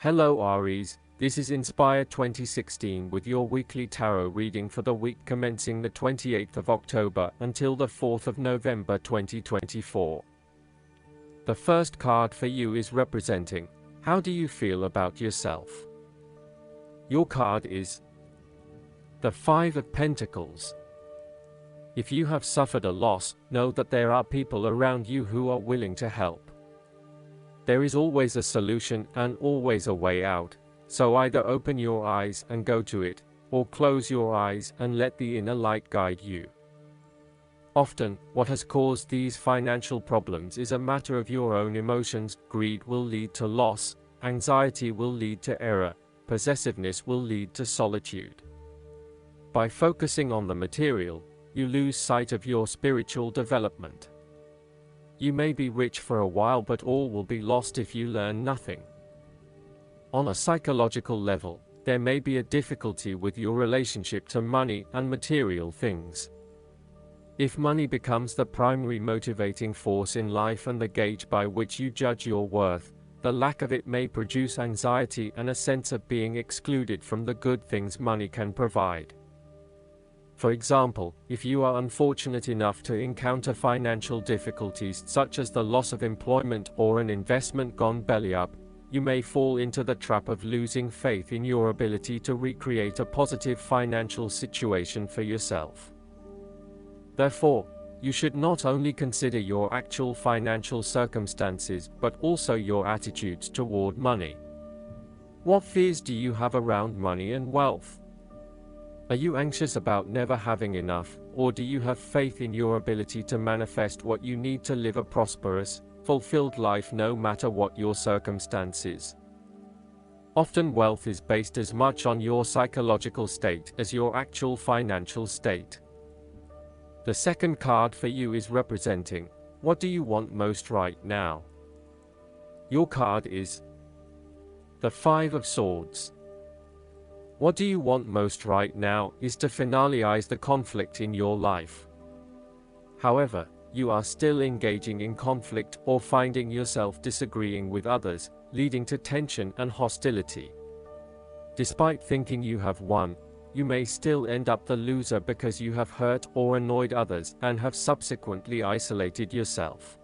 Hello Aries, this is Inspire 2016 with your weekly tarot reading for the week commencing the 28th of October until the 4th of November 2024. The first card for you is representing, how do you feel about yourself? Your card is the Five of Pentacles. If you have suffered a loss, know that there are people around you who are willing to help. There is always a solution and always a way out, so either open your eyes and go to it, or close your eyes and let the inner light guide you. Often, what has caused these financial problems is a matter of your own emotions. Greed will lead to loss, anxiety will lead to error, possessiveness will lead to solitude. By focusing on the material, you lose sight of your spiritual development. You may be rich for a while, but all will be lost if you learn nothing. On a psychological level, there may be a difficulty with your relationship to money and material things. If money becomes the primary motivating force in life and the gauge by which you judge your worth, the lack of it may produce anxiety and a sense of being excluded from the good things money can provide. For example, if you are unfortunate enough to encounter financial difficulties such as the loss of employment or an investment gone belly up, you may fall into the trap of losing faith in your ability to recreate a positive financial situation for yourself. Therefore, you should not only consider your actual financial circumstances but also your attitudes toward money. What fears do you have around money and wealth? Are you anxious about never having enough, or do you have faith in your ability to manifest what you need to live a prosperous, fulfilled life no matter what your circumstances? Often wealth is based as much on your psychological state as your actual financial state. The second card for you is representing, what do you want most right now? Your card is the Five of Swords. What do you want most right now is to finalize the conflict in your life. However, you are still engaging in conflict or finding yourself disagreeing with others, leading to tension and hostility. Despite thinking you have won, you may still end up the loser because you have hurt or annoyed others and have subsequently isolated yourself.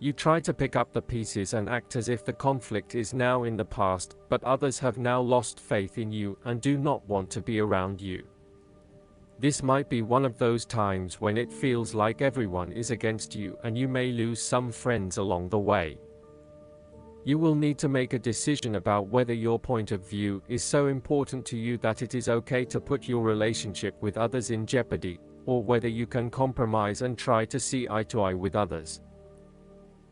You try to pick up the pieces and act as if the conflict is now in the past, but others have now lost faith in you and do not want to be around you. This might be one of those times when it feels like everyone is against you and you may lose some friends along the way. You will need to make a decision about whether your point of view is so important to you that it is okay to put your relationship with others in jeopardy, or whether you can compromise and try to see eye to eye with others.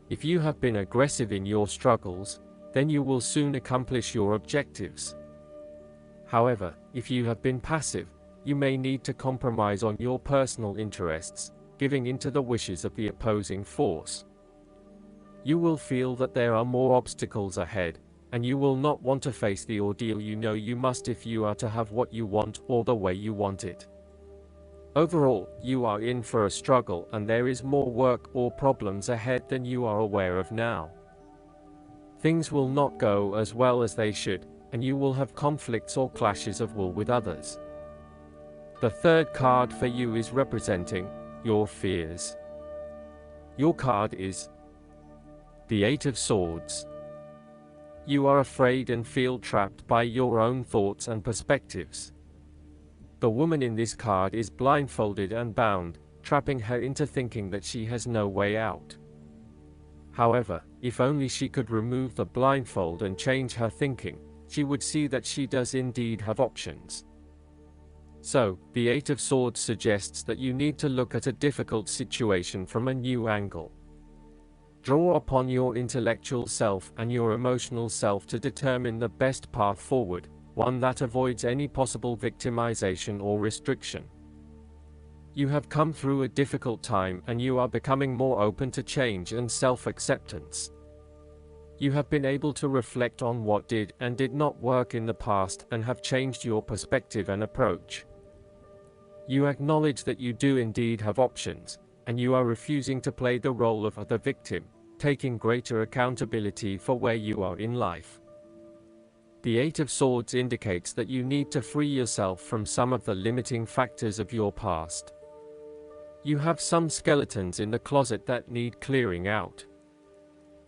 If you have been aggressive in your struggles, then you will soon accomplish your objectives. However, if you have been passive, you may need to compromise on your personal interests, giving in to the wishes of the opposing force. You will feel that there are more obstacles ahead, and you will not want to face the ordeal you know you must if you are to have what you want or the way you want it. Overall, you are in for a struggle and there is more work or problems ahead than you are aware of now. Things will not go as well as they should, and you will have conflicts or clashes of will with others. The third card for you is representing your fears. Your card is the Eight of Swords. You are afraid and feel trapped by your own thoughts and perspectives. The woman in this card is blindfolded and bound, trapping her into thinking that she has no way out. However, if only she could remove the blindfold and change her thinking, she would see that she does indeed have options. So, the Eight of Swords suggests that you need to look at a difficult situation from a new angle. Draw upon your intellectual self and your emotional self to determine the best path forward, one that avoids any possible victimization or restriction. You have come through a difficult time and you are becoming more open to change and self-acceptance. You have been able to reflect on what did and did not work in the past and have changed your perspective and approach. You acknowledge that you do indeed have options, and you are refusing to play the role of the victim, taking greater accountability for where you are in life. The Eight of Swords indicates that you need to free yourself from some of the limiting factors of your past. You have some skeletons in the closet that need clearing out.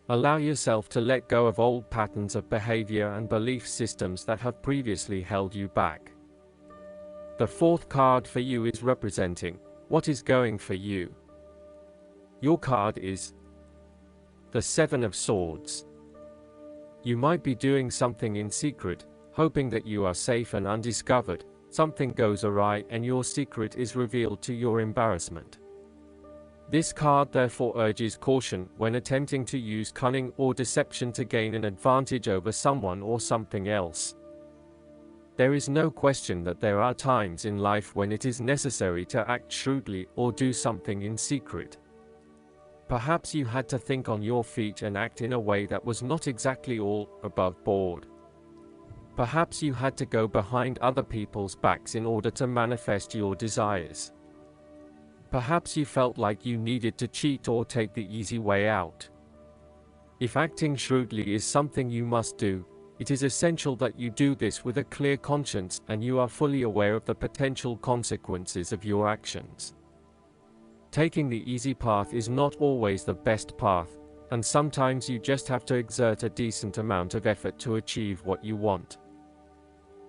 Allow yourself to let go of old patterns of behavior and belief systems that have previously held you back. The fourth card for you is representing what is going for you. Your card is the Seven of Swords. You might be doing something in secret, hoping that you are safe and undiscovered. Something goes awry and your secret is revealed to your embarrassment. This card therefore urges caution when attempting to use cunning or deception to gain an advantage over someone or something else. There is no question that there are times in life when it is necessary to act shrewdly or do something in secret. Perhaps you had to think on your feet and act in a way that was not exactly all above board. Perhaps you had to go behind other people's backs in order to manifest your desires. Perhaps you felt like you needed to cheat or take the easy way out. If acting shrewdly is something you must do, it is essential that you do this with a clear conscience and you are fully aware of the potential consequences of your actions. Taking the easy path is not always the best path, and sometimes you just have to exert a decent amount of effort to achieve what you want.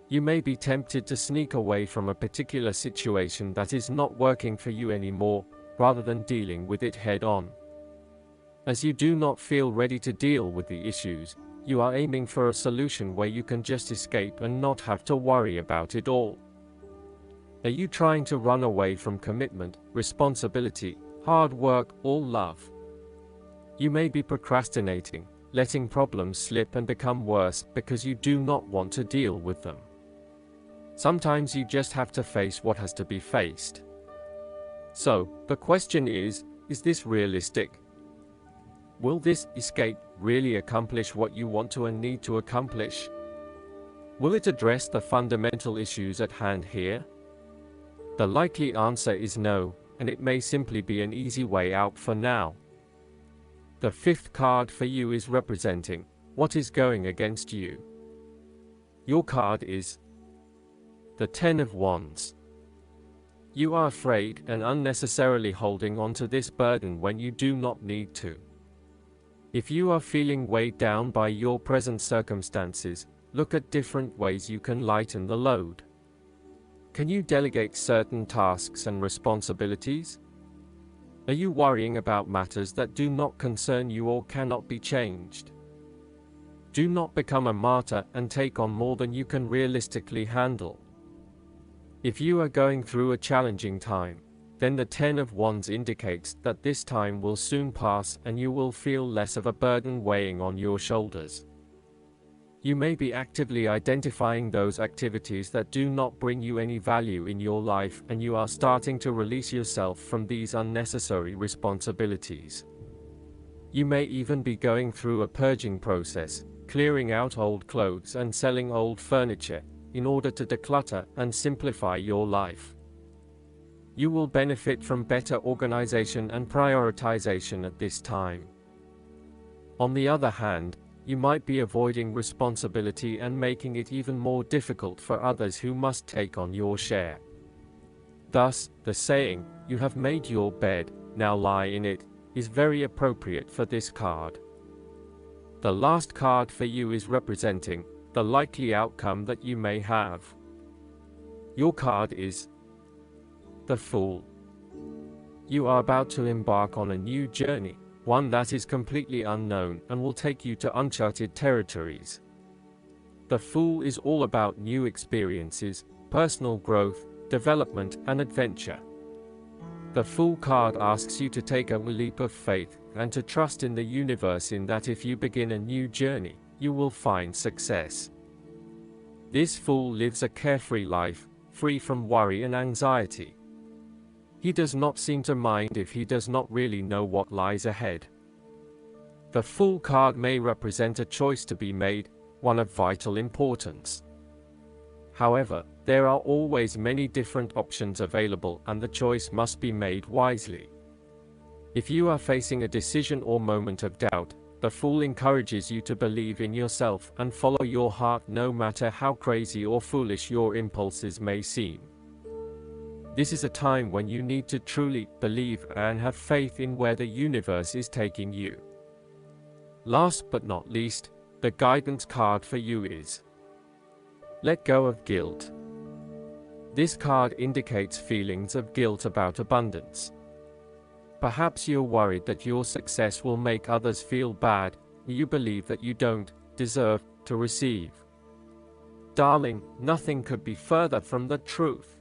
You may be tempted to sneak away from a particular situation that is not working for you anymore, rather than dealing with it head-on. As you do not feel ready to deal with the issues, you are aiming for a solution where you can just escape and not have to worry about it all. Are you trying to run away from commitment, responsibility, hard work, or love? You may be procrastinating, letting problems slip and become worse because you do not want to deal with them. Sometimes you just have to face what has to be faced. So, the question is this realistic? Will this escape really accomplish what you want to and need to accomplish? Will it address the fundamental issues at hand here? The likely answer is no, and it may simply be an easy way out for now. The fifth card for you is representing what is going against you. Your card is the Ten of Wands. You are afraid and unnecessarily holding on to this burden when you do not need to. If you are feeling weighed down by your present circumstances, look at different ways you can lighten the load. Can you delegate certain tasks and responsibilities? Are you worrying about matters that do not concern you or cannot be changed? Do not become a martyr and take on more than you can realistically handle. If you are going through a challenging time, then the Ten of Wands indicates that this time will soon pass and you will feel less of a burden weighing on your shoulders. You may be actively identifying those activities that do not bring you any value in your life, and you are starting to release yourself from these unnecessary responsibilities. You may even be going through a purging process, clearing out old clothes and selling old furniture, in order to declutter and simplify your life. You will benefit from better organization and prioritization at this time. On the other hand, you might be avoiding responsibility and making it even more difficult for others who must take on your share. Thus, the saying, "You have made your bed, now lie in it," is very appropriate for this card. The last card for you is representing the likely outcome that you may have. Your card is the Fool. You are about to embark on a new journey, one that is completely unknown and will take you to uncharted territories. The Fool is all about new experiences, personal growth, development, and adventure. The Fool card asks you to take a leap of faith and to trust in the universe, in that if you begin a new journey, you will find success. This Fool lives a carefree life, free from worry and anxiety. He does not seem to mind if he does not really know what lies ahead. The Fool card may represent a choice to be made, one of vital importance. However, there are always many different options available, and the choice must be made wisely. If you are facing a decision or moment of doubt, The Fool encourages you to believe in yourself and follow your heart no matter how crazy or foolish your impulses may seem. This is a time when you need to truly believe and have faith in where the universe is taking you. Last but not least, the guidance card for you is Let Go of Guilt. This card indicates feelings of guilt about abundance. Perhaps you're worried that your success will make others feel bad, you believe that you don't deserve to receive. Darling, nothing could be further from the truth.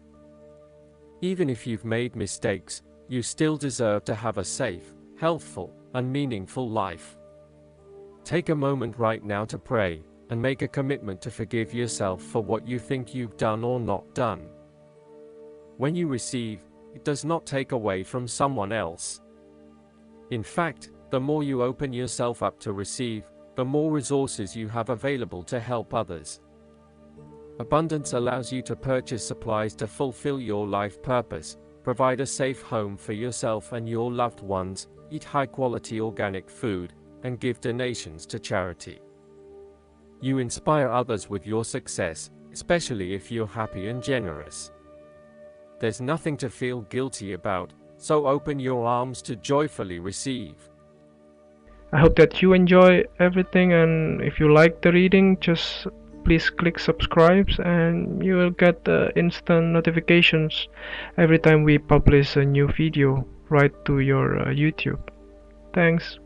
Even if you've made mistakes, you still deserve to have a safe, healthful, and meaningful life. Take a moment right now to pray, and make a commitment to forgive yourself for what you think you've done or not done. When you receive, it does not take away from someone else. In fact, the more you open yourself up to receive, the more resources you have available to help others. Abundance allows you to purchase supplies to fulfill your life purpose, provide a safe home for yourself and your loved ones, eat high-quality organic food, and give donations to charity. You inspire others with your success, especially if you're happy and generous. There's nothing to feel guilty about, so open your arms to joyfully receive. I hope that you enjoy everything, and if you like the reading, just please click subscribe and you will get instant notifications every time we publish a new video right to your YouTube. Thanks.